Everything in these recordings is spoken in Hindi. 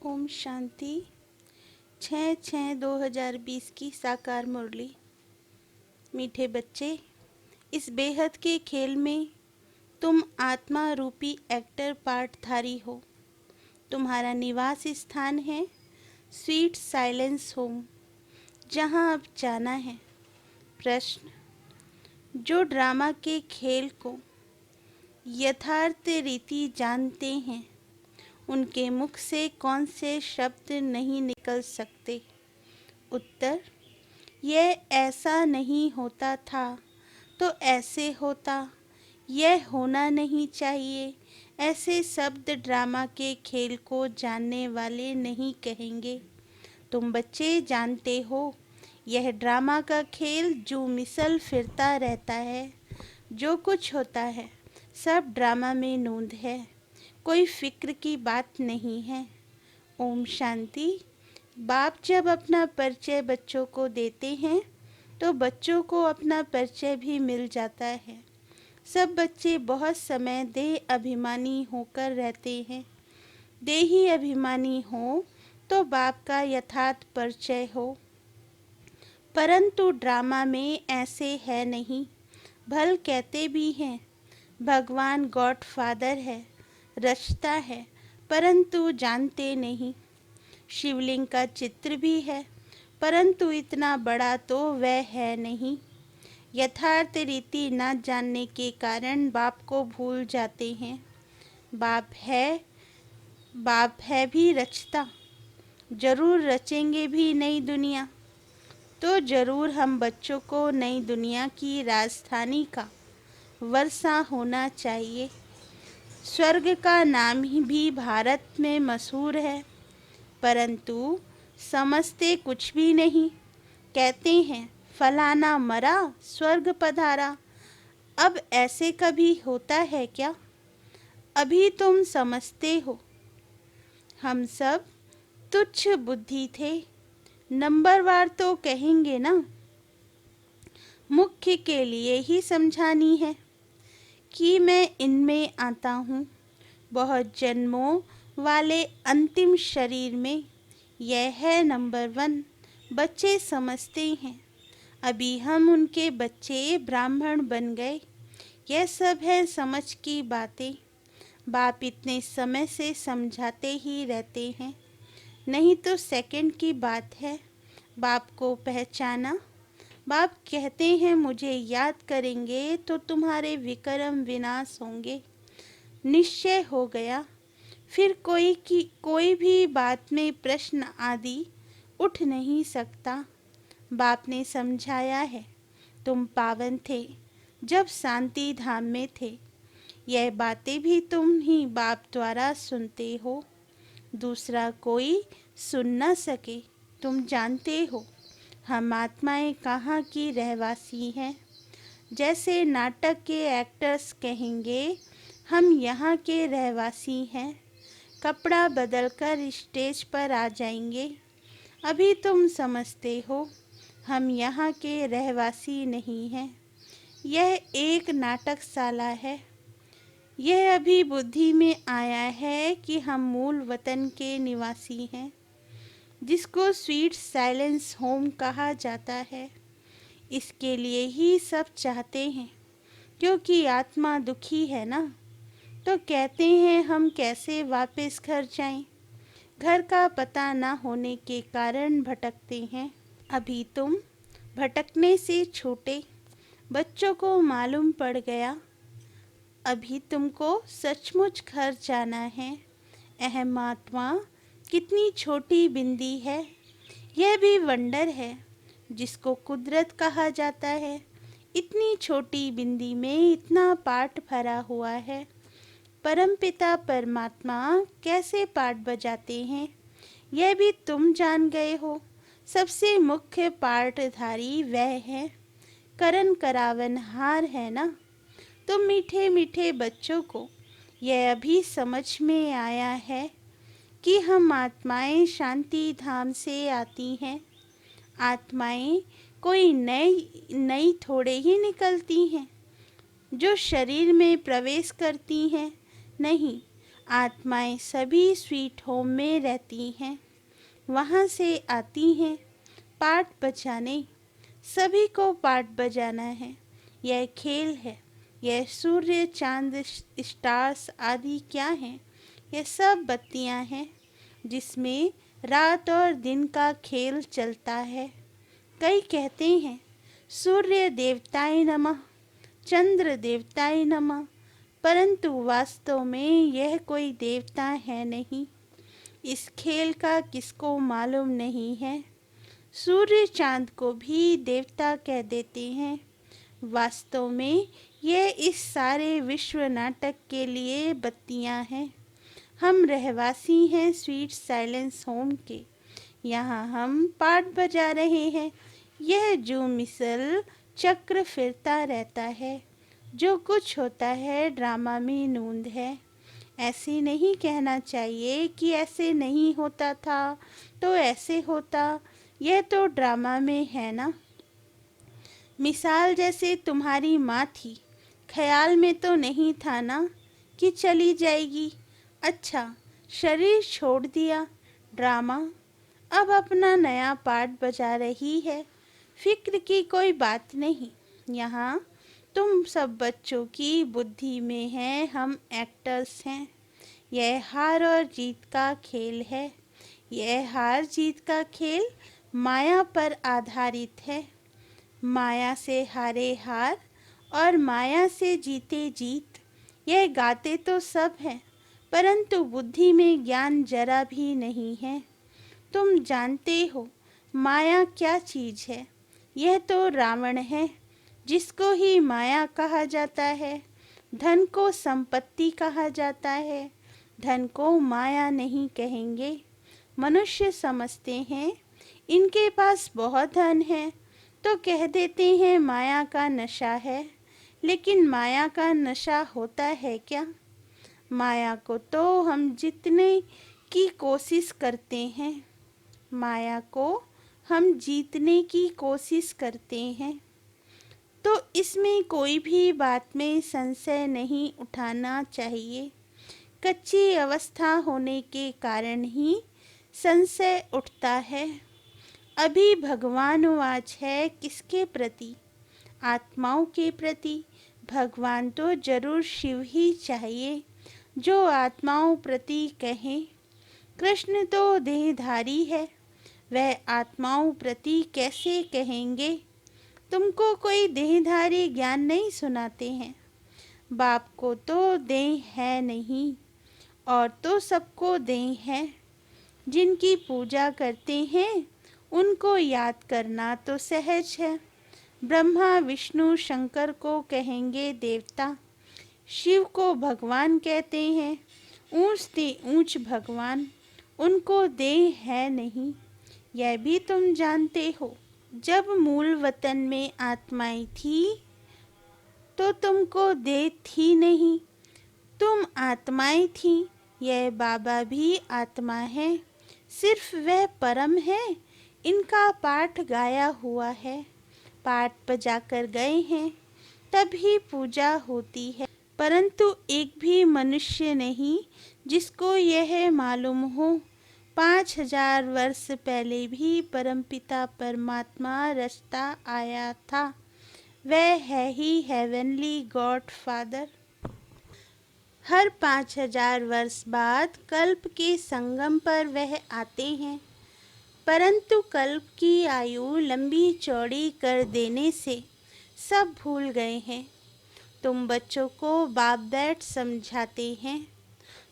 ओम शांति। 6/6/2020 की साकार मुरली। मीठे बच्चे, इस बेहद के खेल में तुम आत्मा रूपी एक्टर पार्टधारी हो। तुम्हारा निवास स्थान है स्वीट साइलेंस होम, जहां अब जाना है। प्रश्न: जो ड्रामा के खेल को यथार्थ रीति जानते हैं, उनके मुख से कौन से शब्द नहीं निकल सकते? उत्तर: यह ऐसा नहीं होता था तो ऐसे होता, यह होना नहीं चाहिए, ऐसे शब्द ड्रामा के खेल को जानने वाले नहीं कहेंगे। तुम बच्चे जानते हो, यह ड्रामा का खेल जो मिसल फिरता रहता है। जो कुछ होता है सब ड्रामा में नोंद है, कोई फिक्र की बात नहीं है। ओम शांति। बाप जब अपना परिचय बच्चों को देते हैं तो बच्चों को अपना परिचय भी मिल जाता है। सब बच्चे बहुत समय देह अभिमानी होकर रहते हैं। देही अभिमानी हो तो बाप का यथार्थ परिचय हो, परंतु ड्रामा में ऐसे है नहीं। भल कहते भी हैं भगवान गॉड फादर है, रचता है, परंतु जानते नहीं। शिवलिंग का चित्र भी है, परंतु इतना बड़ा तो वह है नहीं। यथार्थ रीति न जानने के कारण बाप को भूल जाते हैं। बाप है भी रचता, जरूर रचेंगे भी नई दुनिया। तो जरूर हम बच्चों को नई दुनिया की राजधानी का वर्षा होना चाहिए। स्वर्ग का नाम ही भी भारत में मशहूर है, परंतु समझते कुछ भी नहीं। कहते हैं फलाना मरा स्वर्ग पधारा। अब ऐसे कभी होता है क्या? अभी तुम समझते हो। हम सब तुच्छ बुद्धि थे, नंबरवार तो कहेंगे ना। मुख्य के लिए ही समझानी है कि मैं इनमें आता हूँ। बहुत जन्मों वाले अंतिम शरीर में यह है नंबर 1। बच्चे समझते हैं, अभी हम उनके बच्चे ब्राह्मण बन गए। यह सब है समझ की बातें। बाप इतने समय से समझाते ही रहते हैं, नहीं तो सेकंड की बात है। बाप को पहचाना। बाप कहते हैं मुझे याद करेंगे तो तुम्हारे विक्रम विनाश होंगे। निश्चय हो गया। फिर कोई भी बात में प्रश्न आदि उठ नहीं सकता। बाप ने समझाया है, तुम पावन थे जब शांति धाम में थे। यह बातें भी तुम ही बाप द्वारा सुनते हो, दूसरा कोई सुन न सके। तुम जानते हो हम आत्माएं कहाँ की रहवासी हैं। जैसे नाटक के एक्टर्स कहेंगे हम यहाँ के रहवासी हैं, कपड़ा बदलकर स्टेज पर आ जाएंगे। अभी तुम समझते हो हम यहाँ के रहवासी नहीं हैं, यह एक नाटकशाला है। यह अभी बुद्धि में आया है कि हम मूल वतन के निवासी हैं, जिसको स्वीट साइलेंस होम कहा जाता है। इसके लिए ही सब चाहते हैं, क्योंकि आत्मा दुखी है ना। तो कहते हैं हम कैसे वापस घर जाएं। घर का पता न होने के कारण भटकते हैं। अभी तुम भटकने से छूटे, बच्चों को मालूम पड़ गया। अभी तुमको सचमुच घर जाना है। अहम आत्मा कितनी छोटी बिंदी है, यह भी वंडर है, जिसको कुदरत कहा जाता है। इतनी छोटी बिंदी में इतना पाठ भरा हुआ है। परमपिता परमात्मा कैसे पाठ बजाते हैं, यह भी तुम जान गए हो। सबसे मुख्य पाठधारी वह है, करण करावनहार है ना। तो मीठे मीठे बच्चों को यह अभी समझ में आया है कि हम आत्माएं शांति धाम से आती हैं। आत्माएं कोई नई थोड़े ही निकलती हैं जो शरीर में प्रवेश करती हैं। नहीं, आत्माएं सभी स्वीट होम में रहती हैं, वहाँ से आती हैं पाठ बजाने। सभी को पाठ बजाना है, यह खेल है। यह सूर्य, चांद, स्टार्स आदि क्या हैं? यह सब बत्तियां हैं जिसमें रात और दिन का खेल चलता है। कई कहते हैं सूर्य देवताय नमः, चंद्र देवताय नमः, परंतु वास्तव में यह कोई देवता है नहीं। इस खेल का किसको मालूम नहीं है। सूर्य चांद को भी देवता कह देते हैं। वास्तव में यह इस सारे विश्व नाटक के लिए बत्तियां हैं। हम रहवासी हैं स्वीट साइलेंस होम के। यहाँ हम पाठ बजा रहे हैं। यह जो मिसल चक्र फिरता रहता है, जो कुछ होता है ड्रामा में नूंद है। ऐसे नहीं कहना चाहिए कि ऐसे नहीं होता था तो ऐसे होता, यह तो ड्रामा में है ना। मिसाल जैसे तुम्हारी माँ थी, ख्याल में तो नहीं था ना कि चली जाएगी। अच्छा, शरीर छोड़ दिया, ड्रामा। अब अपना नया पार्ट बजा रही है। फिक्र की कोई बात नहीं। यहाँ तुम सब बच्चों की बुद्धि में हैं, हम एक्टर्स हैं। यह हार और जीत का खेल है। यह हार जीत का खेल माया पर आधारित है। माया से हारे हार और माया से जीते जीत। यह गाते तो सब हैं, परंतु बुद्धि में ज्ञान जरा भी नहीं है। तुम जानते हो माया क्या चीज है? यह तो रावण है, जिसको ही माया कहा जाता है। धन को संपत्ति कहा जाता है, धन को माया नहीं कहेंगे। मनुष्य समझते हैं इनके पास बहुत धन है तो कह देते हैं माया का नशा है। लेकिन माया का नशा होता है क्या? माया को तो हम जीतने की कोशिश करते हैं। माया को हम जीतने की कोशिश करते हैं। तो इसमें कोई भी बात में संशय नहीं उठाना चाहिए। कच्ची अवस्था होने के कारण ही संशय उठता है। अभी भगवानुवाच है किसके प्रति? आत्माओं के प्रति। भगवान तो जरूर शिव ही चाहिए जो आत्माओं प्रति कहें। कृष्ण तो देहधारी है, वह आत्माओं प्रति कैसे कहेंगे? तुमको कोई देहधारी ज्ञान नहीं सुनाते हैं। बाप को तो देह है नहीं, और तो सबको देह है। जिनकी पूजा करते हैं उनको याद करना तो सहज है। ब्रह्मा विष्णु शंकर को कहेंगे देवता, शिव को भगवान कहते हैं। ऊंच से ऊंच भगवान, उनको देह है नहीं, यह भी तुम जानते हो। जब मूल वतन में आत्माएं थी तो तुमको देह थी नहीं, तुम आत्माएं थी। यह बाबा भी आत्मा है, सिर्फ वह परम है। इनका पाठ गाया हुआ है, पाठ बजा कर गए हैं, तभी पूजा होती है। परंतु एक भी मनुष्य नहीं जिसको यह मालूम हो 5000 वर्ष पहले भी परमपिता परमात्मा रचता आया था। वह है ही हेवनली गॉड फादर। हर 5000 वर्ष बाद कल्प के संगम पर वह आते हैं, परंतु कल्प की आयु लंबी चौड़ी कर देने से सब भूल गए हैं। तुम बच्चों को बाप बैठ समझाते हैं।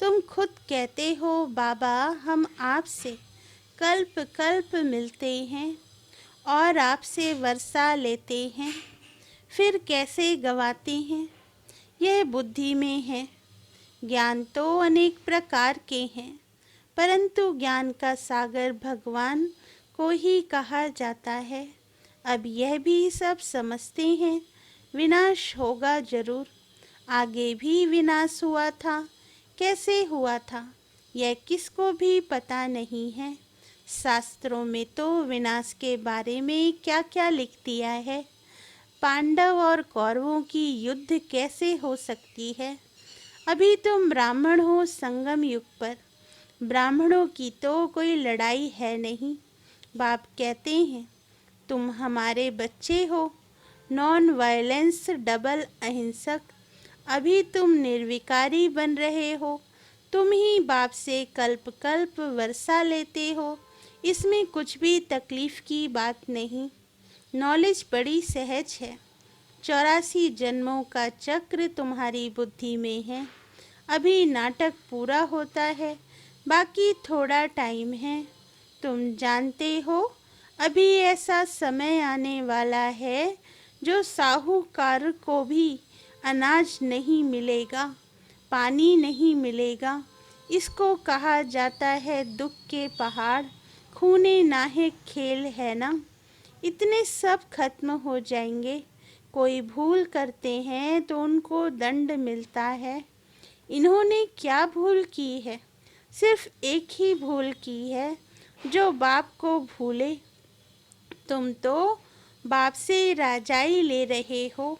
तुम खुद कहते हो बाबा हम आपसे कल्प कल्प मिलते हैं और आपसे वर्षा लेते हैं, फिर कैसे गवाते हैं? यह बुद्धि में है। ज्ञान तो अनेक प्रकार के हैं, परंतु ज्ञान का सागर भगवान को ही कहा जाता है। अब यह भी सब समझते हैं विनाश होगा जरूर। आगे भी विनाश हुआ था, कैसे हुआ था यह किसको भी पता नहीं है। शास्त्रों में तो विनाश के बारे में क्या क्या लिख दिया है। पांडव और कौरवों की युद्ध कैसे हो सकती है? अभी तुम ब्राह्मण हो संगम युग पर, ब्राह्मणों की तो कोई लड़ाई है नहीं। बाप कहते हैं तुम हमारे बच्चे हो, नॉन वायलेंस डबल अहिंसक। अभी तुम निर्विकारी बन रहे हो, तुम ही बाप से कल्प कल्प वर्षा लेते हो। इसमें कुछ भी तकलीफ की बात नहीं, नॉलेज बड़ी सहज है। 84 जन्मों का चक्र तुम्हारी बुद्धि में है। अभी नाटक पूरा होता है, बाकी थोड़ा टाइम है। तुम जानते हो अभी ऐसा समय आने वाला है जो साहूकार को भी अनाज नहीं मिलेगा, पानी नहीं मिलेगा। इसको कहा जाता है दुख के पहाड़। खूने नाहे खेल है ना, इतने सब खत्म हो जाएंगे। कोई भूल करते हैं तो उनको दंड मिलता है। इन्होंने क्या भूल की है? सिर्फ एक ही भूल की है, जो बाप को भूले। तुम तो बाप से राजाई ले रहे हो,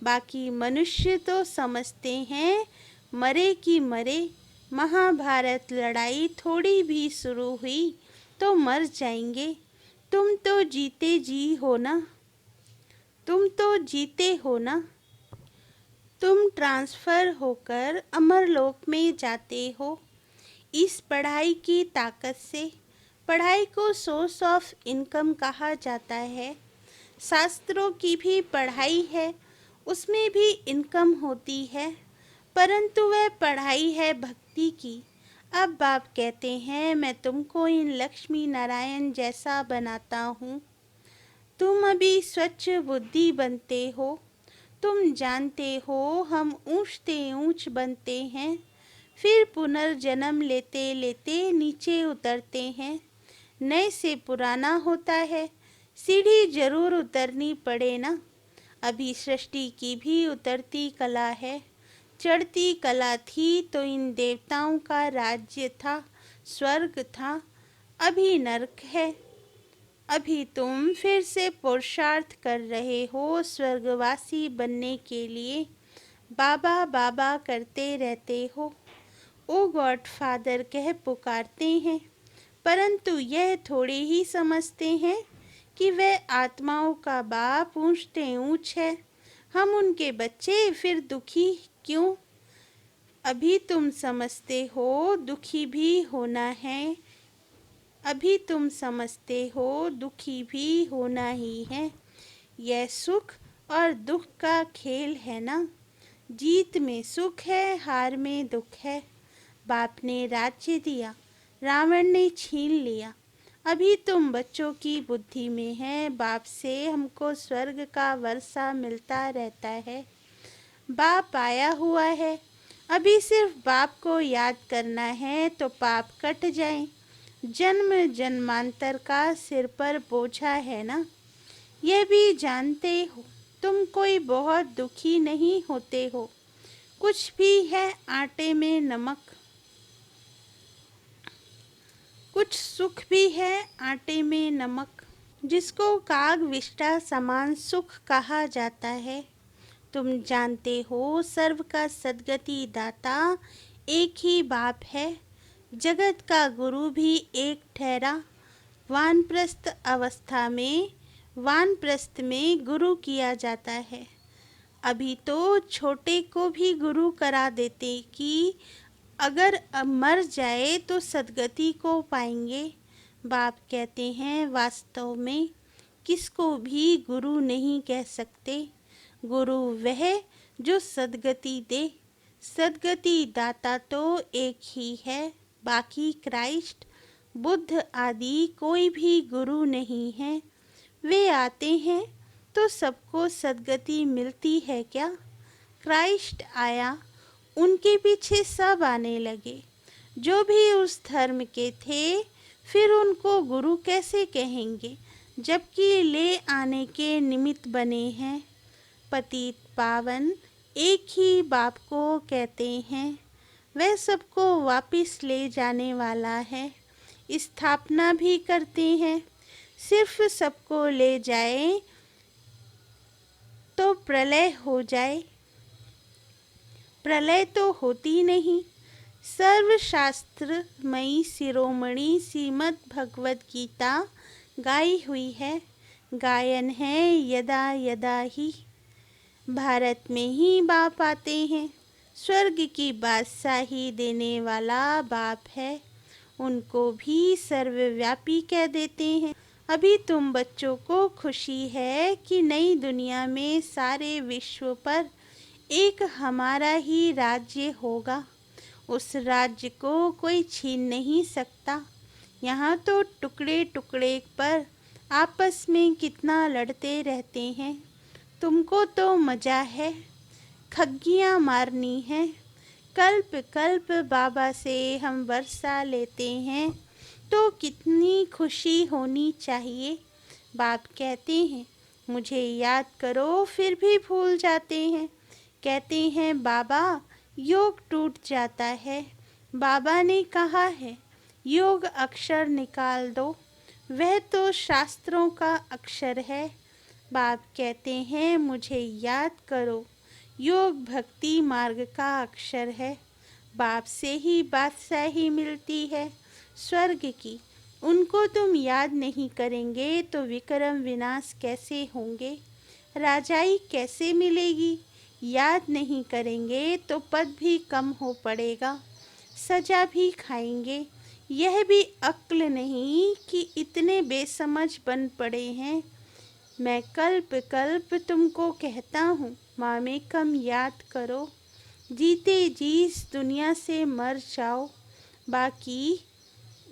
बाकी मनुष्य तो समझते हैं मरे की मरे। महाभारत लड़ाई थोड़ी भी शुरू हुई तो मर जाएंगे। तुम तो जीते जी हो ना, तुम तो जीते हो ना। तुम ट्रांसफ़र होकर अमरलोक में जाते हो इस पढ़ाई की ताकत से। पढ़ाई को सोर्स ऑफ इनकम कहा जाता है। शास्त्रों की भी पढ़ाई है, उसमें भी इनकम होती है, परंतु वह पढ़ाई है भक्ति की। अब बाप कहते हैं मैं तुमको इन लक्ष्मी नारायण जैसा बनाता हूँ। तुम अभी स्वच्छ बुद्धि बनते हो। तुम जानते हो हम ऊंचते ऊंच बनते हैं, फिर पुनर्जन्म लेते लेते नीचे उतरते हैं। नए से पुराना होता है, सीढ़ी जरूर उतरनी पड़े ना। अभी सृष्टि की भी उतरती कला है। चढ़ती कला थी तो इन देवताओं का राज्य था, स्वर्ग था। अभी नरक है। अभी तुम फिर से पुरुषार्थ कर रहे हो स्वर्गवासी बनने के लिए। बाबा बाबा करते रहते हो, ओ गॉड फादर कह पुकारते हैं, परंतु यह थोड़े ही समझते हैं कि वह आत्माओं का बाप ऊंचते ऊंच है, हम उनके बच्चे, फिर दुखी क्यों? अभी तुम समझते हो दुखी भी होना है। अभी तुम समझते हो दुखी भी होना ही है। यह सुख और दुख का खेल है ना। जीत में सुख है, हार में दुख है। बाप ने राज्य दिया, रावण ने छीन लिया। अभी तुम बच्चों की बुद्धि में है। बाप से हमको स्वर्ग का वर्षा मिलता रहता है। बाप आया हुआ है, अभी सिर्फ बाप को याद करना है तो पाप कट जाए। जन्म जन्मांतर का सिर पर बोझा है ना, यह भी जानते हो। तुम कोई बहुत दुखी नहीं होते हो। कुछ भी है आटे में नमक, कुछ सुख भी है आटे में नमक, जिसको काग विष्टा समान सुख कहा जाता है। तुम जानते हो सर्व का सद्गति दाता एक ही बाप है। जगत का गुरु भी एक ठहरा। वानप्रस्थ अवस्था में वानप्रस्थ में गुरु किया जाता है। अभी तो छोटे को भी गुरु करा देते कि अगर मर जाए तो सद्गति को पाएंगे। बाप कहते हैं वास्तव में किसको भी गुरु नहीं कह सकते। गुरु वह जो सद्गति दे। सद्गति दाता तो एक ही है, बाकी क्राइस्ट बुद्ध आदि कोई भी गुरु नहीं है। वे आते हैं तो सबको सद्गति मिलती है क्या? क्राइस्ट आया, उनके पीछे सब आने लगे जो भी उस धर्म के थे। फिर उनको गुरु कैसे कहेंगे जबकि ले आने के निमित्त बने हैं। पतित पावन एक ही बाप को कहते हैं। वह सबको वापस ले जाने वाला है। स्थापना भी करते हैं। सिर्फ सबको ले जाए तो प्रलय हो जाए। प्रलय तो होती नहीं। सर्वशास्त्रमयी शिरोमणि श्रीमद् भगवद गीता गाई हुई है। गायन है यदा यदा ही। भारत में ही बाप आते हैं। स्वर्ग की बादशाही देने वाला बाप है। उनको भी सर्वव्यापी कह देते हैं। अभी तुम बच्चों को खुशी है कि नई दुनिया में सारे विश्व पर एक हमारा ही राज्य होगा। उस राज्य को कोई छीन नहीं सकता। यहाँ तो टुकड़े टुकड़े पर आपस में कितना लड़ते रहते हैं। तुमको तो मजा है, खग्गियाँ मारनी है। कल्प कल्प बाबा से हम वर्षा लेते हैं तो कितनी खुशी होनी चाहिए। बाप कहते हैं मुझे याद करो, फिर भी भूल जाते हैं। कहते हैं बाबा योग टूट जाता है। बाबा ने कहा है योग अक्षर निकाल दो, वह तो शास्त्रों का अक्षर है। बाप कहते हैं मुझे याद करो, योग भक्ति मार्ग का अक्षर है। बाप से ही बादशाही मिलती है स्वर्ग की। उनको तुम याद नहीं करेंगे तो विक्रम विनाश कैसे होंगे, राजाई कैसे मिलेगी। याद नहीं करेंगे तो पद भी कम हो पड़ेगा, सजा भी खाएंगे। यह भी अक्ल नहीं कि इतने बेसमझ बन पड़े हैं। मैं कल्प कल्प तुमको कहता हूँ मामे कम याद करो। जीते जी इस दुनिया से मर जाओ, बाकी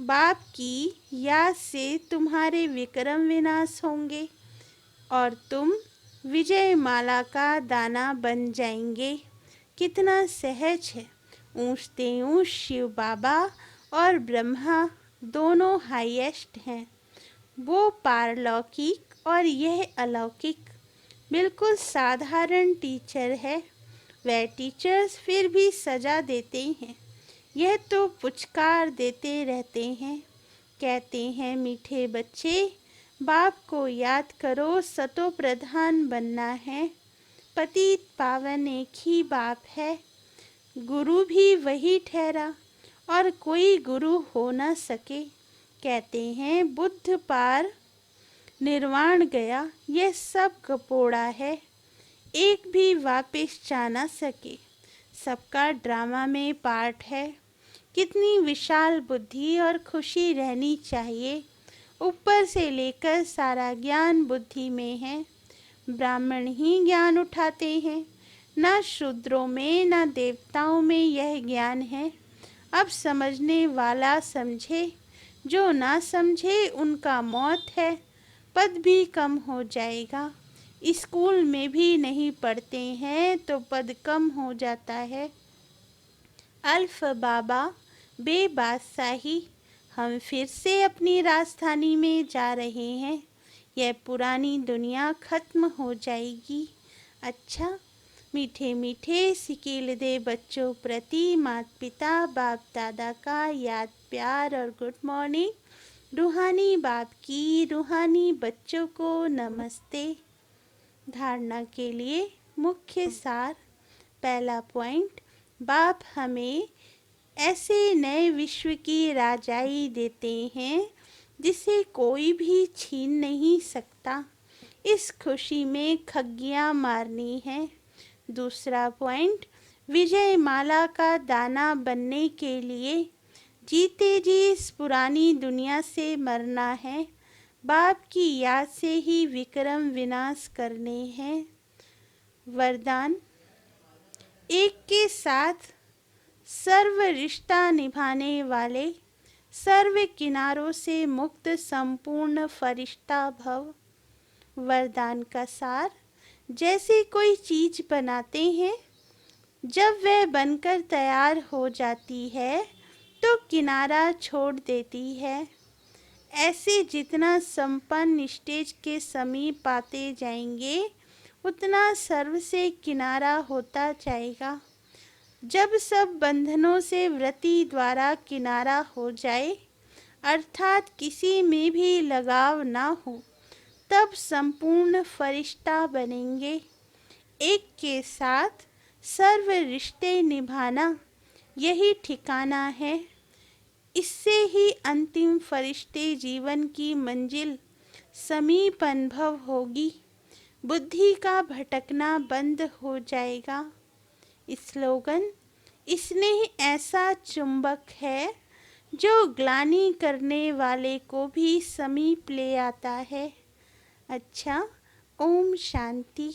बाप की याद से तुम्हारे विक्रम विनाश होंगे और तुम विजय माला का दाना बन जाएंगे। कितना सहज है। ऊँचते ऊँच शिव बाबा और ब्रह्मा दोनों हाईएस्ट हैं। वो पारलौकिक और यह अलौकिक। बिल्कुल साधारण टीचर है। वह टीचर्स फिर भी सजा देते हैं। यह तो पुचकार देते रहते हैं। कहते हैं मीठे बच्चे बाप को याद करो, सतो प्रधान बनना है। पतित पावन एक ही बाप है। गुरु भी वही ठहरा और कोई गुरु हो न सके। कहते हैं बुद्ध पार निर्वाण गया, यह सब गपोड़ा है। एक भी वापस जा न सके। सबका ड्रामा में पार्ट है। कितनी विशाल बुद्धि और खुशी रहनी चाहिए। ऊपर से लेकर सारा ज्ञान बुद्धि में है। ब्राह्मण ही ज्ञान उठाते हैं, ना शूद्रों में ना देवताओं में यह ज्ञान है। अब समझने वाला समझे, जो ना समझे उनका मौत है। पद भी कम हो जाएगा। स्कूल में भी नहीं पढ़ते हैं तो पद कम हो जाता है। अल्फ बाबा बेबादशाही। हम फिर से अपनी राजधानी में जा रहे हैं। यह पुरानी दुनिया खत्म हो जाएगी। अच्छा, मीठे मीठे सिकील दे बच्चों प्रति माता पिता बाप दादा का याद प्यार और गुड मॉर्निंग। रूहानी बाप की रूहानी बच्चों को नमस्ते। धारणा के लिए मुख्य सार। पहला पॉइंट, बाप हमें ऐसे नए विश्व की राजाई देते हैं जिसे कोई भी छीन नहीं सकता। इस खुशी में खग्गियाँ मारनी है। दूसरा पॉइंट, विजय माला का दाना बनने के लिए जीते जी इस पुरानी दुनिया से मरना है। बाप की याद से ही विक्रम विनाश करने हैं। वरदान, एक के साथ सर्व रिश्ता निभाने वाले, सर्व किनारों से मुक्त संपूर्ण फरिश्ता भव। वरदान का सार, जैसे कोई चीज बनाते हैं, जब वह बनकर तैयार हो जाती है तो किनारा छोड़ देती है। ऐसे जितना संपन्न स्टेज के समीप आते जाएंगे उतना सर्व से किनारा होता जाएगा। जब सब बंधनों से वृत्ति द्वारा किनारा हो जाए, अर्थात किसी में भी लगाव ना हो, तब संपूर्ण फरिश्ता बनेंगे। एक के साथ सर्व रिश्ते निभाना यही ठिकाना है। इससे ही अंतिम फरिश्ते जीवन की मंजिल समीप अनुभव होगी। बुद्धि का भटकना बंद हो जाएगा। स्लोगन: स्नेह ऐसा चुंबक है जो ग्लानि करने वाले को भी समीप ले आता है। अच्छा, ओम शांति।